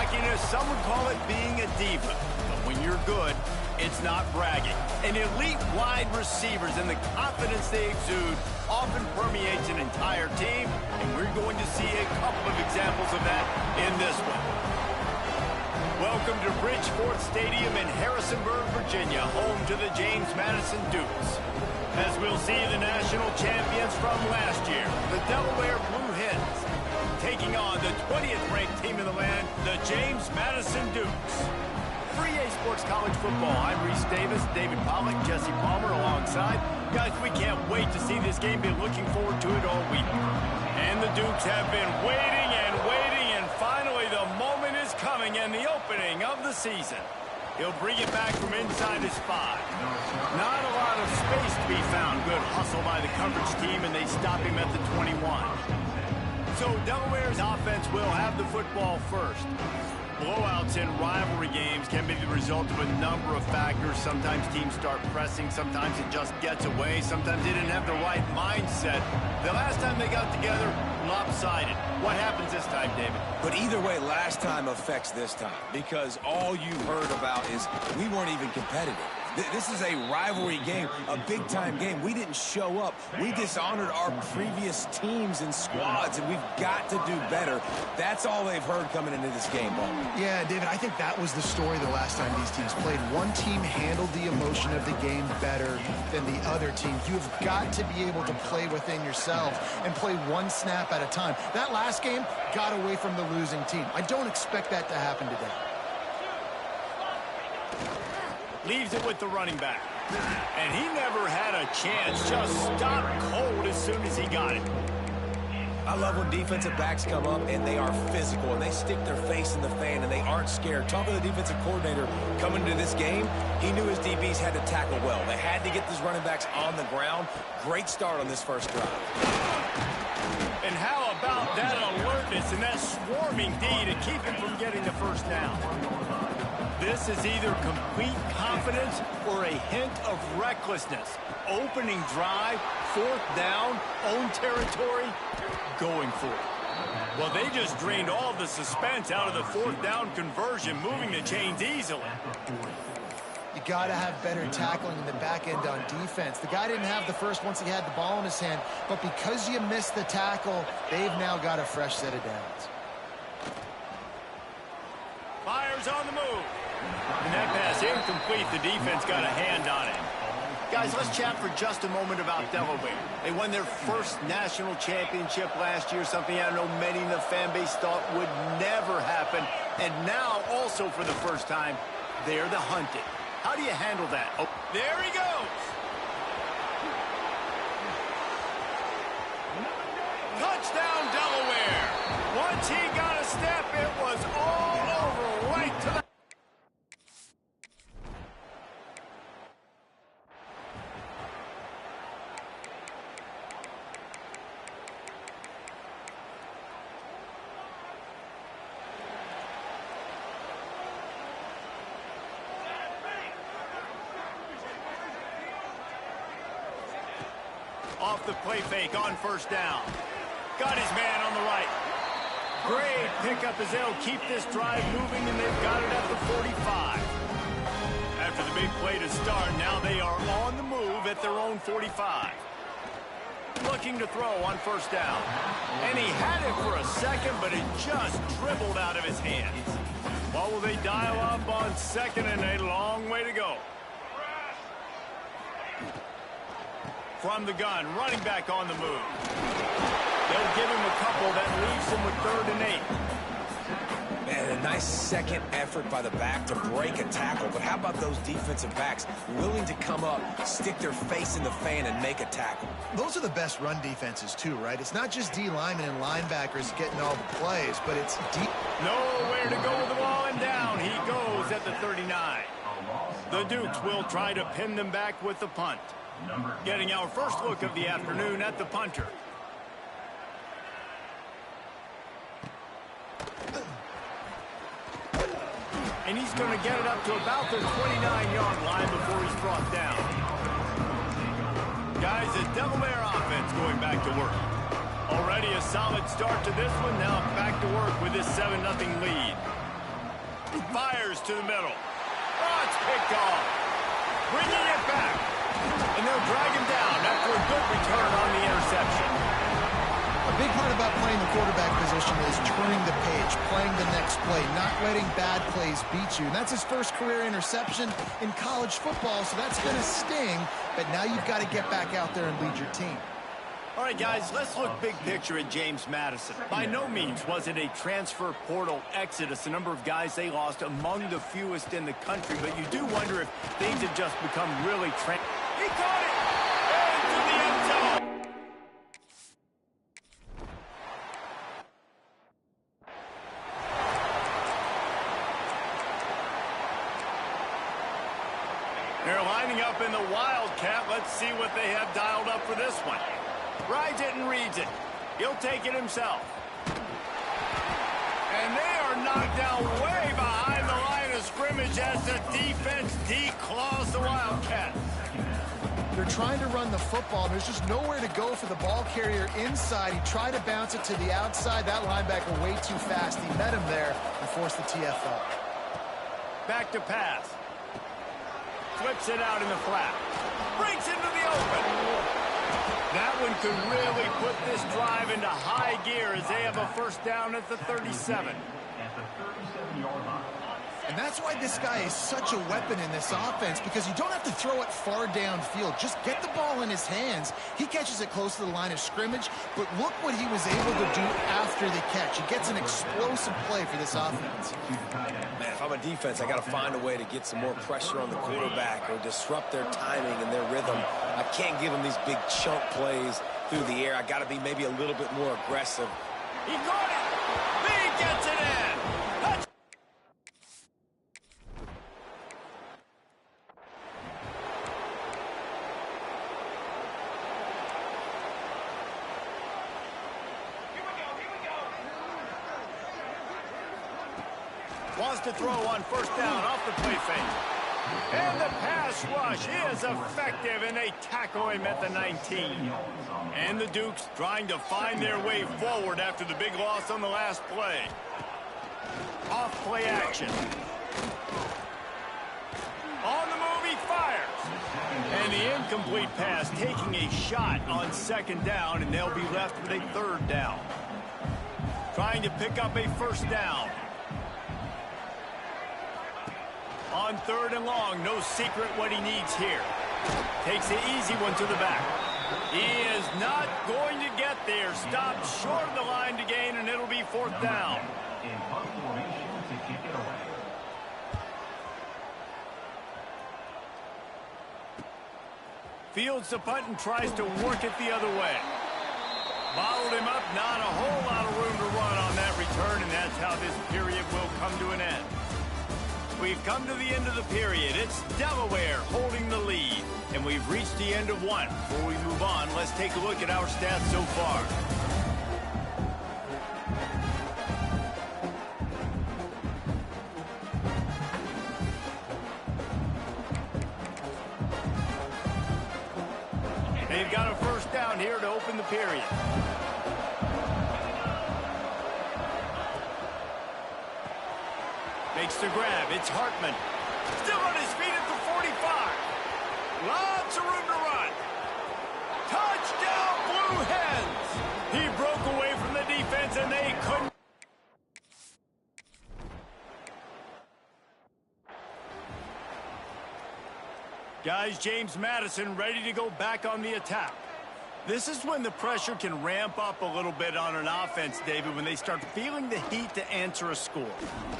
Cockiness, some would call it being a diva. But when you're good, it's not bragging. And elite wide receivers and the confidence they exude often permeates an entire team, and we're going to see a couple of examples of that in this one. Welcome to Bridgeport Stadium in Harrisonburg, Virginia, home to the James Madison Dukes. As we'll see the national champions from last year, the Delaware Blue Hens, taking on the 20th ranked team in the land, the James Madison Dukes. For EA Sports College Football, I'm Reese Davis, David Pollack, Jesse Palmer alongside. Guys, we can't wait to see this game. Been looking forward to it all week. And the Dukes have been waiting, and finally the moment is coming and the opening of the season. He'll bring it back from inside his 5. Not a lot of space to be found. Good hustle by the coverage team, and they stop him at the 21. So Delaware's offense will have the football first. Blowouts in rivalry games can be the result of a number of factors. Sometimes teams start pressing. Sometimes it just gets away. Sometimes they didn't have the right mindset. The last time they got together, lopsided. What happens this time, David? But either way, last time affects this time, because all you heard about is we weren't even competitive. This is a rivalry game, a big-time game. We didn't show up. We dishonored our previous teams and squads, and we've got to do better. That's all they've heard coming into this game, Ball. Yeah, David, I think that was the story the last time these teams played. One team handled the emotion of the game better than the other team. You've got to be able to play within yourself and play one snap at a time. That last game got away from the losing team. I don't expect that to happen today. Leaves it with the running back. And he never had a chance. Just stopped cold as soon as he got it. I love when defensive backs come up and they are physical and they stick their face in the fan and they aren't scared. Talking to the defensive coordinator coming into this game, he knew his DBs had to tackle well. They had to get these running backs on the ground. Great start on this first drive. And how about that alertness and that swarming D to keep him from getting the first down? This is either complete confidence or a hint of recklessness. Opening drive, 4th down, own territory, going for it. Well, they just drained all the suspense out of the 4th down conversion, moving the chains easily. You got to have better tackling in the back end on defense. The guy didn't have the first once he had the ball in his hand, but because you missed the tackle, they've now got a fresh set of downs. Fires on the move. And that pass incomplete. The defense got a hand on it. Guys, let's chat for just a moment about Delaware. They won their first national championship last year, something I know many in the fan base thought would never happen. And now, also for the first time, they're the hunted. How do you handle that? Oh, there he goes. Touchdown, Delaware. Once he got a step, it was all over right to the... Off the play fake on first down. Got his man on the right. Great pickup as they'll keep this drive moving, and they've got it at the 45. After the big play to start, now they are on the move at their own 45. Looking to throw on first down. And he had it for a second, but it just dribbled out of his hands. What will they dial up on second, and a long way to go. From the gun, running back on the move. They'll give him a couple. That leaves him with 3rd and 8. Man, a nice second effort by the back to break a tackle. But how about those defensive backs willing to come up, stick their face in the fan, and make a tackle? Those are the best run defenses, too, right? It's not just D linemen and linebackers getting all the plays, but it's deep. Nowhere to go with the ball, and down he goes at the 39. The Dukes will try to pin them back with the punt. Getting our first look of the afternoon at the punter. And he's going to get it up to about the 29-yard line before he's brought down. Guys, the Delaware offense going back to work. Already a solid start to this one. Now back to work with this 7-0 lead. fires to the middle. Oh, it's picked off. Bringing it back. And they'll drag him down after a good return on the interception. A big part about playing the quarterback position is turning the page, playing the next play, not letting bad plays beat you. And that's his first career interception in college football, so that's going to sting. But now you've got to get back out there and lead your team. All right, guys, let's look big picture at James Madison. By no means was it a transfer portal exodus, the number of guys they lost among the fewest in the country, but you do wonder if things have just become really He caught it! Into the end zone! They're lining up in the Wildcat. Let's see what they have dialed up for this one. Rides it and reads it. He'll take it himself. And they are knocked down way behind the line of scrimmage as the defense declaws the Wildcat. They're trying to run the football, and there's just nowhere to go for the ball carrier inside. He tried to bounce it to the outside. That linebacker way too fast. He met him there and forced the TFL. Back to pass. Flips it out in the flat. Breaks into the open. That one could really put this drive into high gear as they have a first down at the 37. And that's why this guy is such a weapon in this offense, because you don't have to throw it far downfield. Just get the ball in his hands. He catches it close to the line of scrimmage, but look what he was able to do after the catch. He gets an explosive play for this offense. Man, if I'm a defense, I got to find a way to get some more pressure on the quarterback or disrupt their timing and their rhythm. I can't give them these big chunk plays through the air. I got to be maybe a little bit more aggressive. He caught it. He gets it in. Wants to throw on first down off the play fake. And the pass rush is effective, and they tackle him at the 19. And the Dukes trying to find their way forward after the big loss on the last play. Off play action. On the move, he fires. And the incomplete pass taking a shot on second down, and they'll be left with a third down. Trying to pick up a first down. On third and long, no secret what he needs here. Takes the easy one to the back. He is not going to get there. Stopped short of the line to gain, and it'll be fourth down. Fields the punt and tries to work it the other way. Bottled him up, not a whole lot of room to run on that return, and that's how this period will come to an end. We've come to the end of the period. It's Delaware holding the lead, and we've reached the end of one. Before we move on, let's take a look at our stats so far. They've got a first down here to open the period. Makes the grab. It's Hartman. Still on his feet at the 45. Lots of room to run. Touchdown, Blue Hens. He broke away from the defense, and they couldn't. Guys, James Madison ready to go back on the attack. This is when the pressure can ramp up a little bit on an offense, David, when they start feeling the heat to answer a score.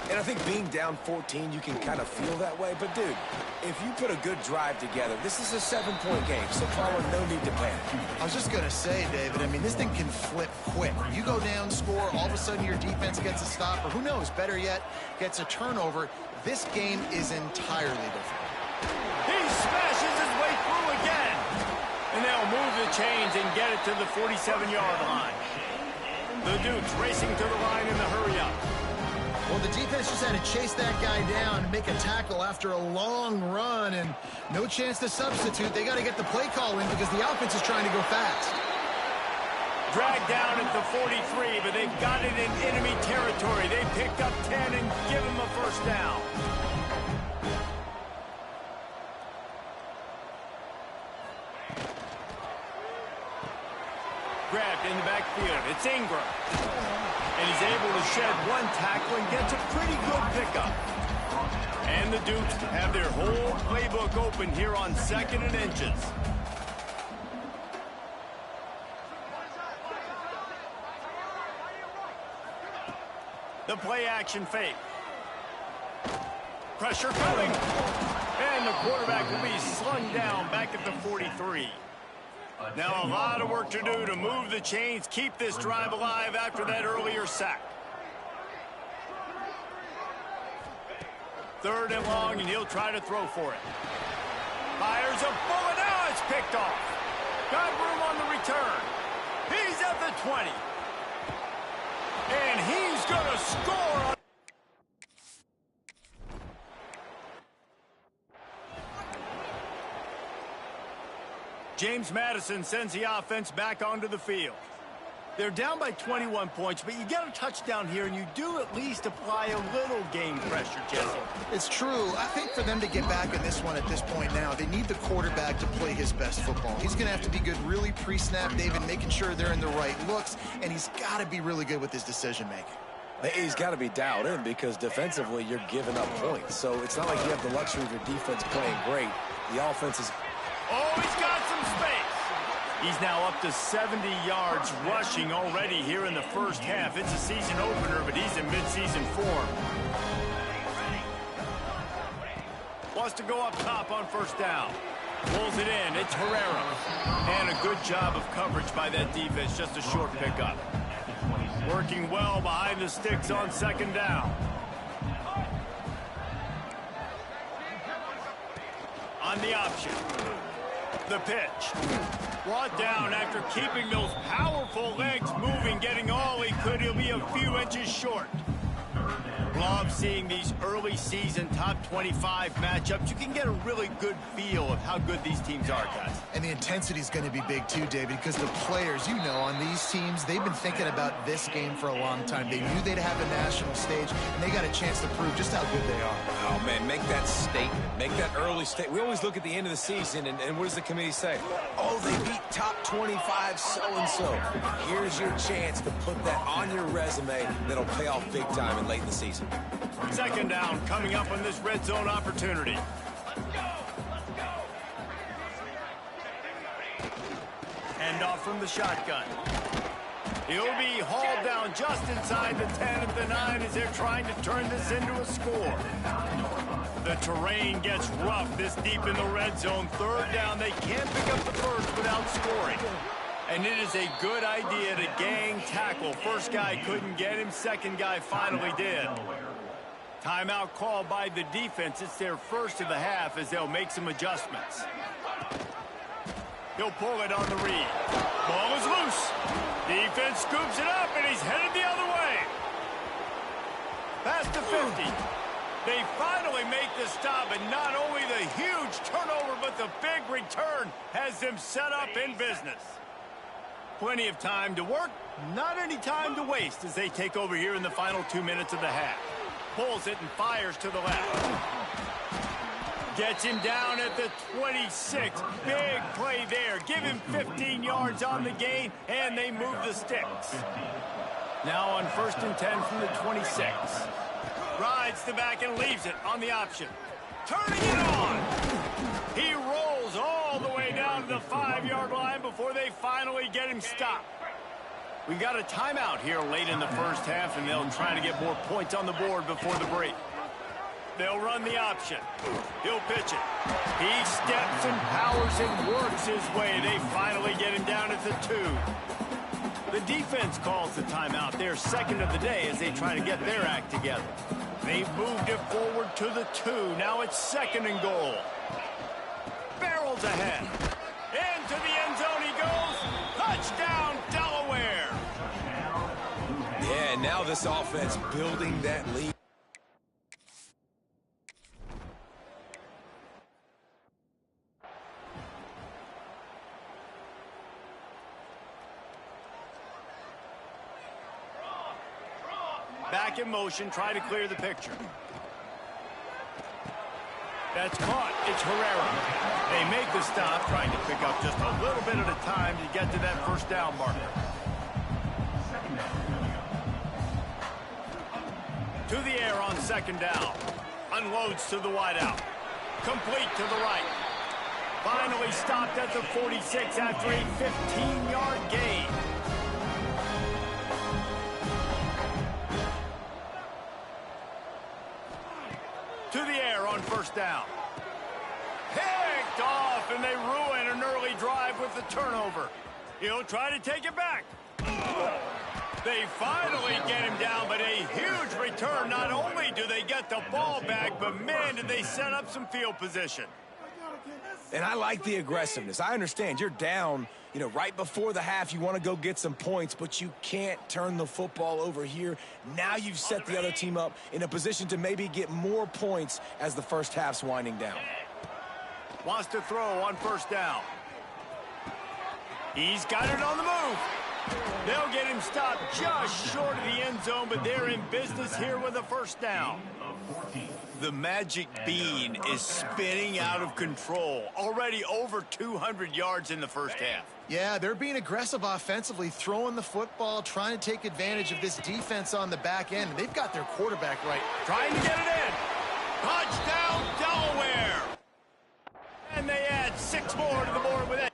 And I think being down 14, you can kind of feel that way. But, dude, if you put a good drive together, this is a 7-point game, so probably no need to panic. I was just going to say, David, I mean, this thing can flip quick. You go down, score, all of a sudden your defense gets a stop, or who knows, better yet, gets a turnover. This game is entirely different. He smashes his way through again. And they'll move the chains and get it to the 47-yard line. The Dukes racing to the line in the hurry-up. Well, the defense just had to chase that guy down and make a tackle after a long run, and no chance to substitute. They got to get the play call in because the offense is trying to go fast. Dragged down at the 43, but they've got it in enemy territory. They picked up 10 and give him a first down. Grabbed in the backfield. It's Ingram. And he's able to shed one tackle and gets a pretty good pickup. And the Dukes have their whole playbook open here on 2nd and inches. The play action fake. Pressure coming. And the quarterback will be slung down back at the 43. Now a lot of work to do to move the chains, keep this drive alive after that earlier sack. 3rd and long, and he'll try to throw for it. Fires a bullet. Now it's picked off. Got room on the return. He's at the 20. And he's going to score. James Madison sends the offense back onto the field. They're down by 21 points, but you get a touchdown here, and you do at least apply a little game pressure, Jesse. It's true. I think for them to get back in this one at this point now, they need the quarterback to play his best football. He's going to have to be good really pre-snap, David, making sure they're in the right looks, and he's got to be really good with his decision-making. He's got to be dialed in because defensively you're giving up points. So it's not like you have the luxury of your defense playing great. The offense is... Oh, he's got some space. He's now up to 70 yards rushing already here in the first half. It's a season opener, but he's in midseason form. Wants to go up top on first down. Pulls it in. It's Herrera. And a good job of coverage by that defense. Just a short pickup. Working well behind the sticks on 2nd down. On the option. The pitch. Brought down after keeping those powerful legs moving, getting all he could. He'll be a few inches short. Love seeing these early season top 25 matchups. You can get a really good feel of how good these teams are, guys. And the intensity is going to be big too, David, because the players, you know, on these teams, they've been thinking about this game for a long time. They knew they'd have a national stage, and they got a chance to prove just how good they are. Oh, man, make that statement. Make that early statement. We always look at the end of the season, and what does the committee say? Oh, they beat top 25 so-and-so. Here's your chance to put that on your resume that'll pay off big time and late in the season. 2nd down coming up on this red zone opportunity. Hand off from the shotgun. He'll be hauled down just inside the 10 at the 9 as they're trying to turn this into a score. The terrain gets rough this deep in the red zone. 3rd down, they can't pick up the first without scoring. And it is a good idea to gang tackle. First guy couldn't get him, second guy finally did. Timeout called by the defense. It's their first of the half as they'll make some adjustments. He'll pull it on the read. Ball is loose. Defense scoops it up, and he's headed the other way. Past the 50. They finally make the stop, and not only the huge turnover, but the big return has them set up in business. Plenty of time to work, not any time to waste as they take over here in the final 2 minutes of the half. Pulls it and fires to the left. Gets him down at the 26. Big play there. Give him 15 yards on the gain, and they move the sticks. Now on 1st and 10 from the 26. Rides the back and leaves it on the option. Turning it on. He rolls all the way down to the 5-yard line before they finally get him stopped. We got a timeout here late in the first half, and they'll try to get more points on the board before the break. They'll run the option. He'll pitch it. He steps and powers and works his way. They finally get him down at the 2. The defense calls the timeout. They're second of the day as they try to get their act together. They've moved it forward to the 2. Now it's 2nd and goal. Barrels ahead. Into the end zone he goes. Touchdown, Delaware. Yeah, now this offense building that lead. Back in motion, try to clear the picture. That's caught. It's Herrera. They make the stop, trying to pick up just a little bit at a time to get to that first down marker. To the air on second down. Unloads to the wideout. Complete to the right. Finally stopped at the 46 after a 15-yard gain. To the air on first down. Picked off, and they ruin an early drive with the turnover. He'll try to take it back. They finally get him down, but a huge return. Not only do they get the ball back, but man, did they set up some field position. And I like the aggressiveness. I understand you're down, right before the half. You want to go get some points, but you can't turn the football over here. Now you've set the other team up in a position to maybe get more points as the first half's winding down. Wants to throw on first down. He's got it on the move. They'll get him stopped just short of the end zone, but they're in business here with a first down. The magic bean is spinning out of control. Already over 200 yards in the first half. Yeah, they're being aggressive offensively, throwing the football, trying to take advantage of this defense on the back end. They've got their quarterback right. Trying to get it in. Touchdown, Delaware. And they add 6 more to the board with it.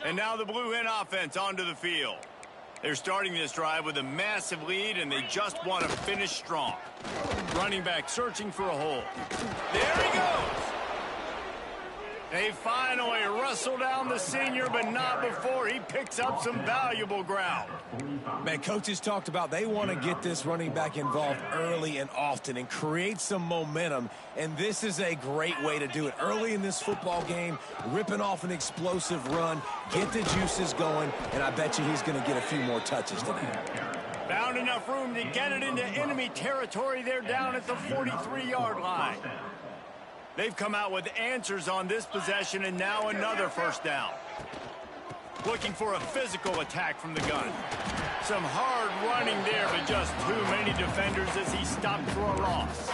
And now the Blue Hen offense onto the field. They're starting this drive with a massive lead, and they just want to finish strong. Running back searching for a hole. There he goes. They finally wrestle down the senior, but not before he picks up some valuable ground. Man, coaches talked about they want to get this running back involved early and often and create some momentum, and this is a great way to do it. Early in this football game, ripping off an explosive run, get the juices going, and I bet you he's going to get a few more touches today. Found enough room to get it into enemy territory. They're down at the 43-yard line. They've come out with answers on this possession, and now another first down. Looking for a physical attack from the gun. Some hard running there, but just too many defenders as he stopped for a loss.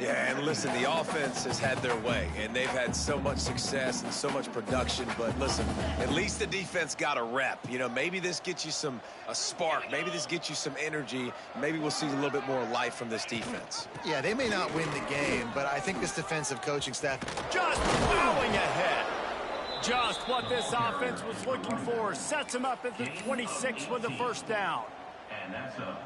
Yeah, and listen, the offense has had their way, and they've had so much success and so much production. But listen, at least the defense got a rep. Maybe this gets you a spark. Maybe this gets you some energy. Maybe we'll see a little bit more life from this defense. Yeah, they may not win the game, but I think this defensive coaching staff just plowing ahead. Just what this offense was looking for. Sets him up at the 26 with the first down.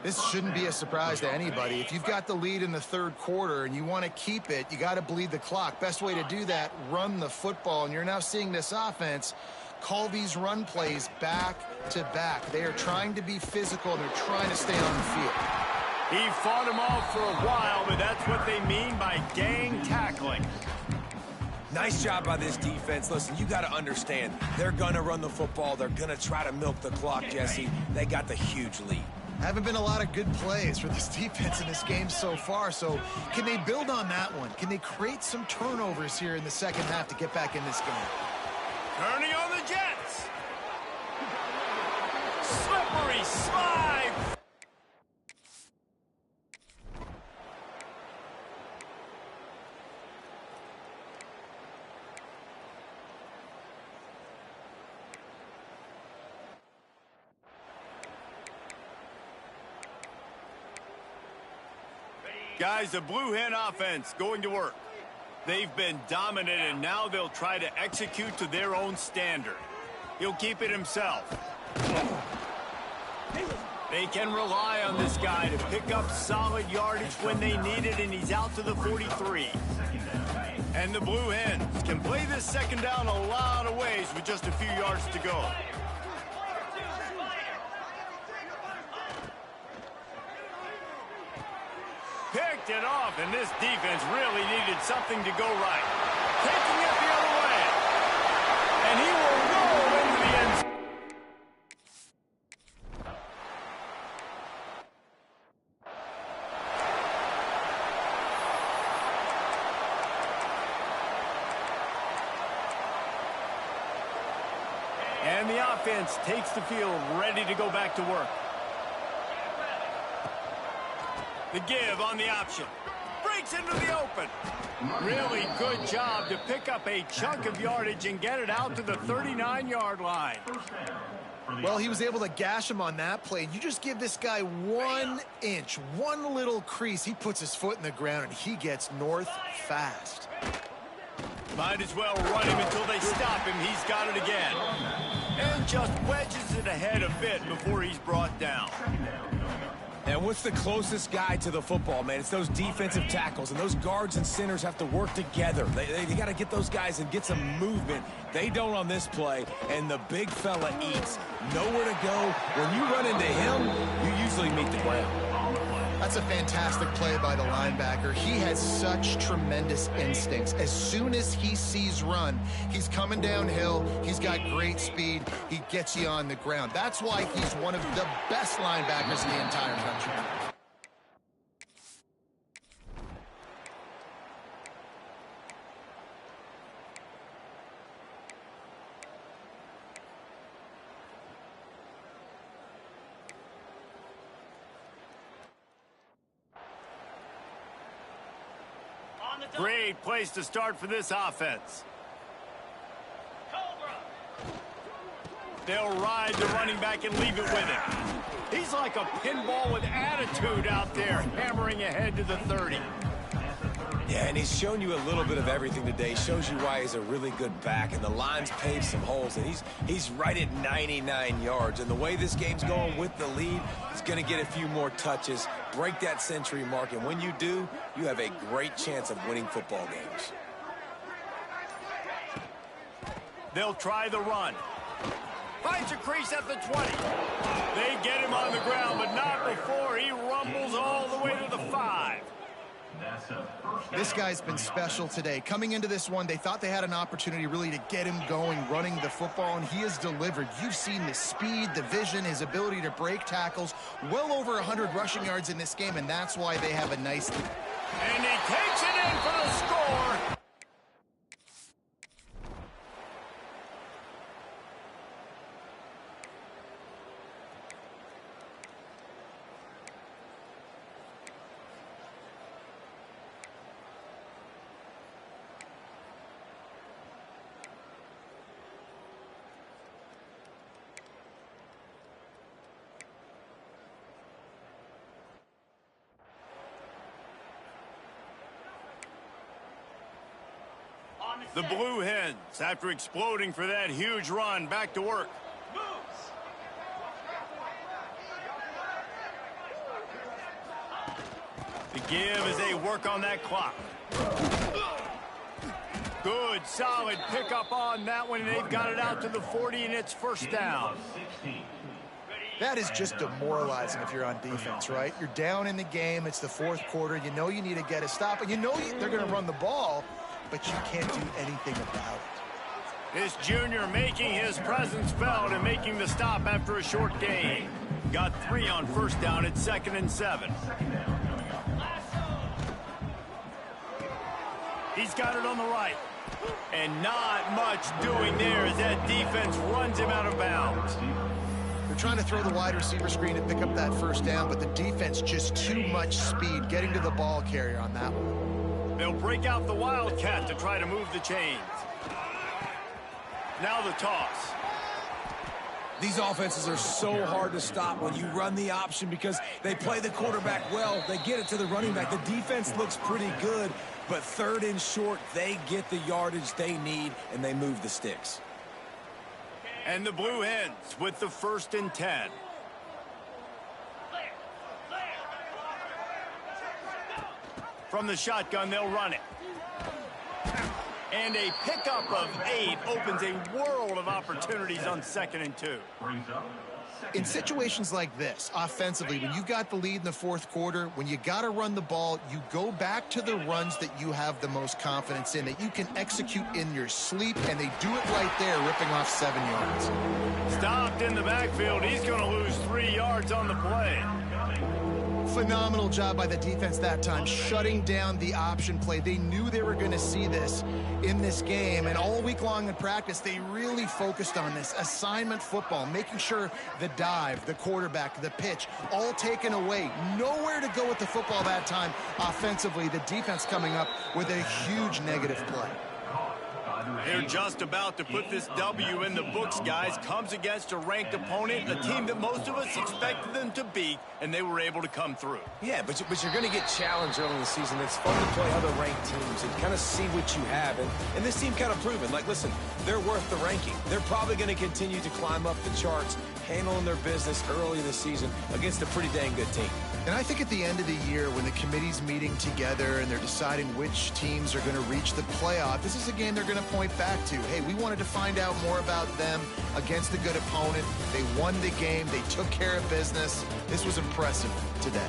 This shouldn't be a surprise to anybody. If you've got the lead in the third quarter and you want to keep it, you got to bleed the clock. Best way to do that, run the football. And you're now seeing this offense call these run plays back to back. They are trying to be physical, and they're trying to stay on the field. He fought him off for a while, but that's what they mean by gang tackling. Nice job by this defense. Listen, you got to understand, they're going to run the football. They're going to try to milk the clock, Jesse. They got the huge lead. Haven't been a lot of good plays for this defense in this game so far, so can they build on that one? Can they create some turnovers here in the second half to get back in this game? Turning on the Jets. Slippery slide. Guys, the Blue Hen offense going to work. They've been dominant, and now they'll try to execute to their own standard. He'll keep it himself. They can rely on this guy to pick up solid yardage when they need it, and he's out to the 43. And the Blue Hens can play this second down a lot of ways with just a few yards to go. Picked it off, and this defense really needed something to go right. Taking it the other way. And he will roll into the end zone. And the offense takes the field, ready to go back to work. The give on the option. Breaks into the open. Really good job to pick up a chunk of yardage and get it out to the 39-yard line. Well, he was able to gash him on that play. You just give this guy 1 inch, one little crease. He puts his foot in the ground, and he gets north fast. Might as well run him until they stop him. He's got it again. And just wedges it ahead a bit before he's brought down. And what's the closest guy to the football, man? It's those defensive tackles, and those guards and centers have to work together. They got to get those guys and get some movement. They don't on this play, and the big fella eats. Nowhere to go. When you run into him, you usually meet the ground. That's a fantastic play by the linebacker. He has such tremendous instincts. As soon as he sees run, he's coming downhill. He's got great speed. He gets you on the ground. That's why he's one of the best linebackers in the entire country. Great place to start for this offense. They'll ride the running back and leave it with him. He's like a pinball with attitude out there, hammering ahead to the 30. Yeah, and he's shown you a little bit of everything today. Shows you why he's a really good back, and the line's paved some holes, and he's right at 99 yards. And the way this game's going with the lead, he's going to get a few more touches, break that century mark, and when you do, you have a great chance of winning football games. They'll try the run. Finds a crease at the 20. They get him on the ground, but not before he rumbles all the way to the 5. This guy's been special today. Coming into this one, they thought they had an opportunity really to get him going, running the football, and he has delivered. You've seen the speed, the vision, his ability to break tackles. Well over 100 rushing yards in this game, and that's why they have a nice lead. And he takes it in for the score. The Blue Hens, after exploding for that huge run, back to work. The give as they work on that clock. Good, solid pickup on that one, and they've got it out to the 40, and it's first down. That is just demoralizing if you're on defense, right? You're down in the game. It's the fourth quarter. You know you need to get a stop, and you know they're going to run the ball, but you can't do anything about it. This junior making his presence felt and making the stop after a short gain. Got 3 on first down at 2nd and 7. He's got it on the right. And not much doing there as that defense runs him out of bounds. They're trying to throw the wide receiver screen to pick up that first down, but the defense just too much speed getting to the ball carrier on that one. They'll break out the Wildcat to try to move the chains. Now the toss. These offenses are so hard to stop when you run the option because they play the quarterback well. They get it to the running back. The defense looks pretty good, but 3rd and short, they get the yardage they need, and they move the sticks. And the Blue Hens with the 1st and 10. From the shotgun, they'll run it. And a pickup of 8 opens a world of opportunities on 2nd and 2. In situations like this, offensively, when you've got the lead in the fourth quarter, when you got to run the ball, you go back to the runs that you have the most confidence in, that you can execute in your sleep, and they do it right there, ripping off 7 yards. Stopped in the backfield. He's going to lose 3 yards on the play. Phenomenal job by the defense that time, shutting down the option play. They knew they were going to see this in this game, and all week long in practice, they really focused on this assignment football, making sure the dive, the quarterback, the pitch, all taken away. Nowhere to go with the football that time offensively. The defense coming up with a huge negative play. They're just about to put this W in the books, guys. Comes against a ranked opponent, a team that most of us expected them to beat, and they were able to come through. Yeah, but you're going to get challenged early in the season. It's fun to play other ranked teams and kind of see what you have. And this team kind of proven, like, listen, they're worth the ranking. They're probably going to continue to climb up the charts, handling their business early in the season against a pretty dang good team. And I think at the end of the year, when the committee's meeting together and they're deciding which teams are going to reach the playoff, this is a game they're going to point back to. Hey, we wanted to find out more about them against a good opponent. They won the game. They took care of business. This was impressive today.